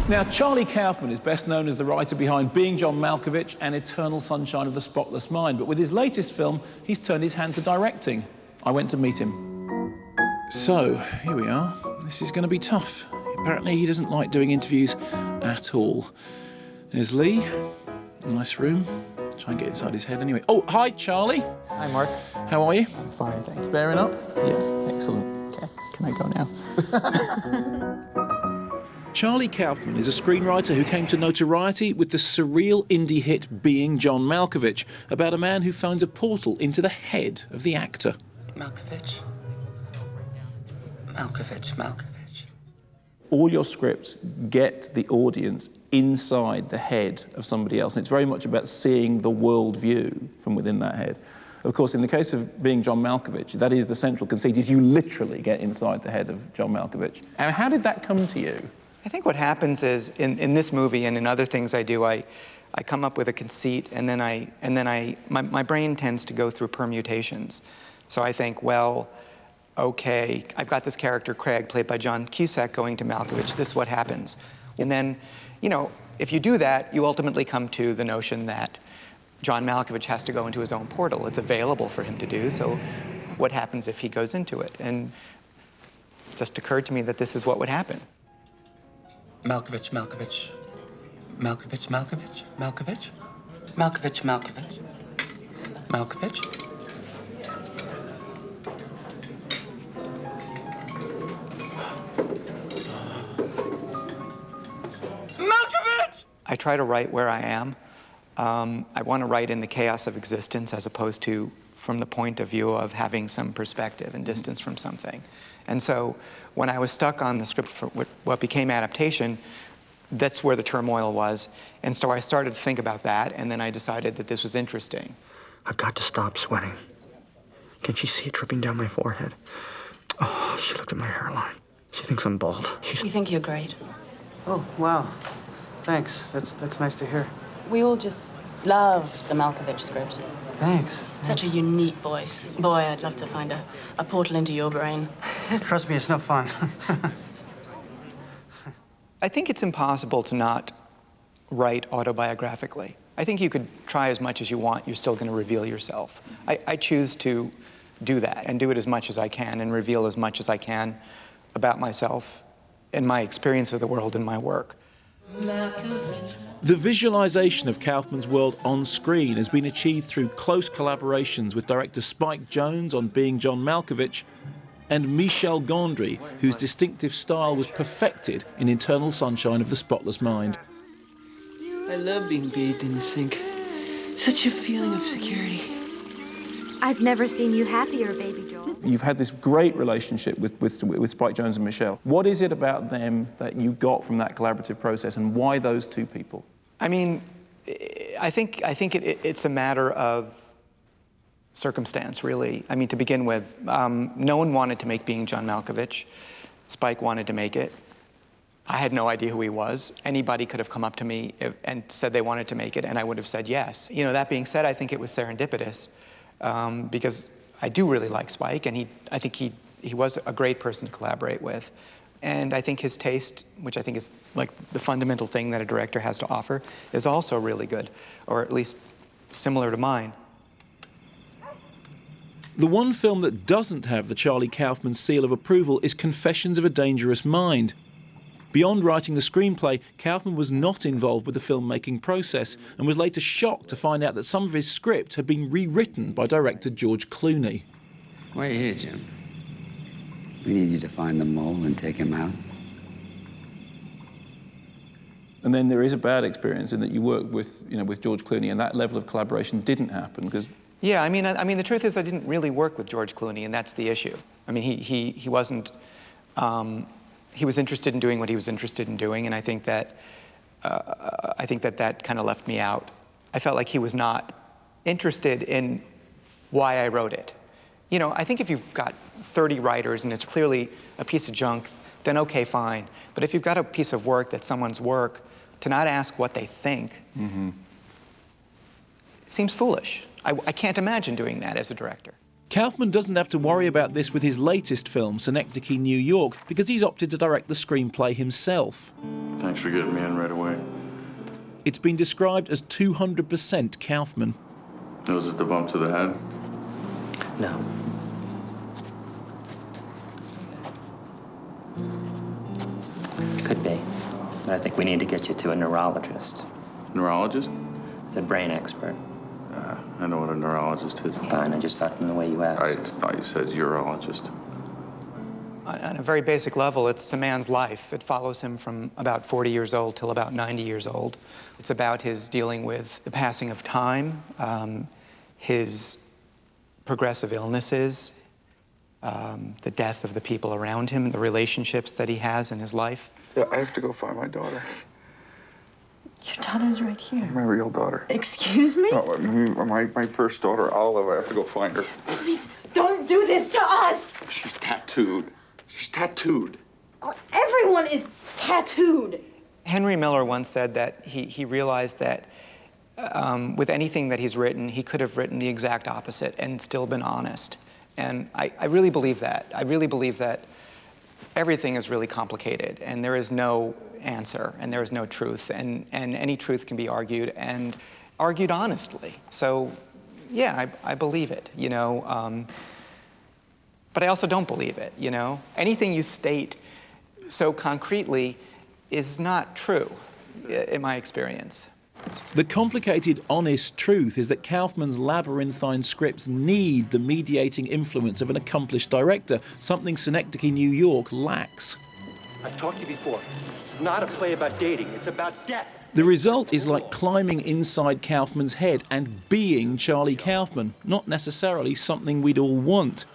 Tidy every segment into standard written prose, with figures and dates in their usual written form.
Now, Charlie Kaufman is best known as the writer behind Being John Malkovich and Eternal Sunshine of the Spotless Mind, but with his latest film, he's turned his hand to directing. I went to meet him. So, here we are. This is going to be tough. Apparently, he doesn't like doing interviews at all. There's Lee. Nice room. Try and get inside his head anyway. Oh, hi, Charlie. Hi, Mark. How are you? I'm fine, thanks. Bearing up? Yeah, excellent. Okay, can I go now? Charlie Kaufman is a screenwriter who came to notoriety with the surreal indie hit Being John Malkovich, about a man who finds a portal into the head of the actor. Malkovich. All your scripts get the audience inside the head of somebody else, and it's very much about seeing the world view from within that head. Of course, in the case of Being John Malkovich, that is the central conceit, is you literally get inside the head of John Malkovich. And how did that come to you? I think what happens is, in this movie and in other things I do, I come up with a conceit, and then my brain tends to go through permutations. So I think, well, okay, I've got this character, Craig, played by John Cusack, going to Malkovich. This is what happens. And then, you know, if you do that, you ultimately come to the notion that John Malkovich has to go into his own portal. It's available for him to do, so what happens if he goes into it? And it just occurred to me that this is what would happen. Malkovich. Malkovich. I try to write where I am. I want to write in the chaos of existence as opposed to from the point of view of having some perspective and distance from something. And so when I was stuck on the script for what became adaptation, that's where the turmoil was. And so I started to think about that, and then I decided that this was interesting. I've got to stop sweating. Can she see it dripping down my forehead? Oh, she looked at my hairline. She thinks I'm bald. We think you're great. Oh, wow. Thanks. That's nice to hear. We all just loved the Malkovich script. Thanks. Such a unique voice. Boy, I'd love to find a portal into your brain. Trust me, it's no fun. I think it's impossible to not write autobiographically. I think you could try as much as you want, you're still going to reveal yourself. I choose to do that and do it as much as I can and reveal as much as I can about myself and my experience of the world and my work. The visualisation of Kaufman's world on screen has been achieved through close collaborations with director Spike Jonze on Being John Malkovich and Michel Gondry, whose distinctive style was perfected in Eternal Sunshine of the Spotless Mind. I love being bathed in the sink. Such a feeling of security. I've never seen you happier, baby Joel. You've had this great relationship with Spike Jonze and Michelle. What is it about them that you got from that collaborative process, and why those two people? I mean, I think it's a matter of circumstance, really. I mean, to begin with, no one wanted to make Being John Malkovich. Spike wanted to make it. I had no idea who he was. Anybody could have come up to me and said they wanted to make it, and I would have said yes. You know, that being said, I think it was serendipitous because I do really like Spike, and I think he was a great person to collaborate with. And I think his taste, which I think is like the fundamental thing that a director has to offer, is also really good, or at least similar to mine. The one film that doesn't have the Charlie Kaufman seal of approval is Confessions of a Dangerous Mind. Beyond writing the screenplay, Kaufman was not involved with the filmmaking process and was later shocked to find out that some of his script had been rewritten by director George Clooney. Why are you here, Jim? We need you to find the mole and take him out. And then there is a bad experience in that you worked with George Clooney, and that level of collaboration didn't happen because. Yeah, I mean, the truth is I didn't really work with George Clooney, and that's the issue. I mean, he wasn't. He was interested in doing what he was interested in doing, and I think that that kind of left me out. I felt like he was not interested in why I wrote it. You know, I think if you've got 30 writers and it's clearly a piece of junk, then okay, fine. But if you've got a piece of work that's someone's work, to not ask what they think seems foolish. I can't imagine doing that as a director. Kaufman doesn't have to worry about this with his latest film, Synecdoche, New York, because he's opted to direct the screenplay himself. Thanks for getting me in right away. It's been described as 200% Kaufman. Was it the bump to the head? No. Could be. But I think we need to get you to a neurologist. Neurologist? The brain expert. I know what a neurologist is. Fine, I just thought from the way you asked. I thought you said urologist. On a very basic level, it's a man's life. It follows him from about 40 years old till about 90 years old. It's about his dealing with the passing of time, his progressive illnesses, the death of the people around him, the relationships that he has in his life. Yeah, I have to go find my daughter. Your daughter's right here. My real daughter. Excuse me? No, my first daughter, Olive. I have to go find her. Please, don't do this to us! She's tattooed. She's tattooed. Oh, everyone is tattooed. Henry Miller once said that he realized that with anything that he's written, he could have written the exact opposite and still been honest. And I really believe that. I really believe that everything is really complicated, and there is no answer, and there is no truth, and any truth can be argued, and argued honestly. So, yeah, I believe it, you know. But I also don't believe it, you know. Anything you state so concretely is not true, in my experience. The complicated, honest truth is that Kaufman's labyrinthine scripts need the mediating influence of an accomplished director, something Synecdoche, New York lacks. I've talked to you before. This is not a play about dating. It's about death. The result is like climbing inside Kaufman's head and being Charlie Kaufman, not necessarily something we'd all want.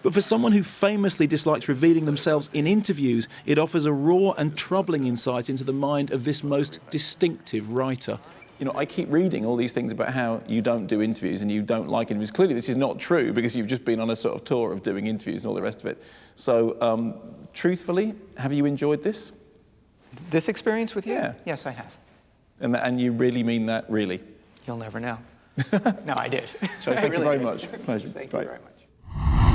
But for someone who famously dislikes revealing themselves in interviews, it offers a raw and troubling insight into the mind of this most distinctive writer. You know, I keep reading all these things about how you don't do interviews and you don't like interviews. Clearly this is not true because you've just been on a sort of tour of doing interviews and all the rest of it. So, truthfully, have you enjoyed this? This experience with you? Yeah. Yes, I have. And you really mean that, really? You'll never know. No, I did. So thank you very much. Pleasure. Thank you very much.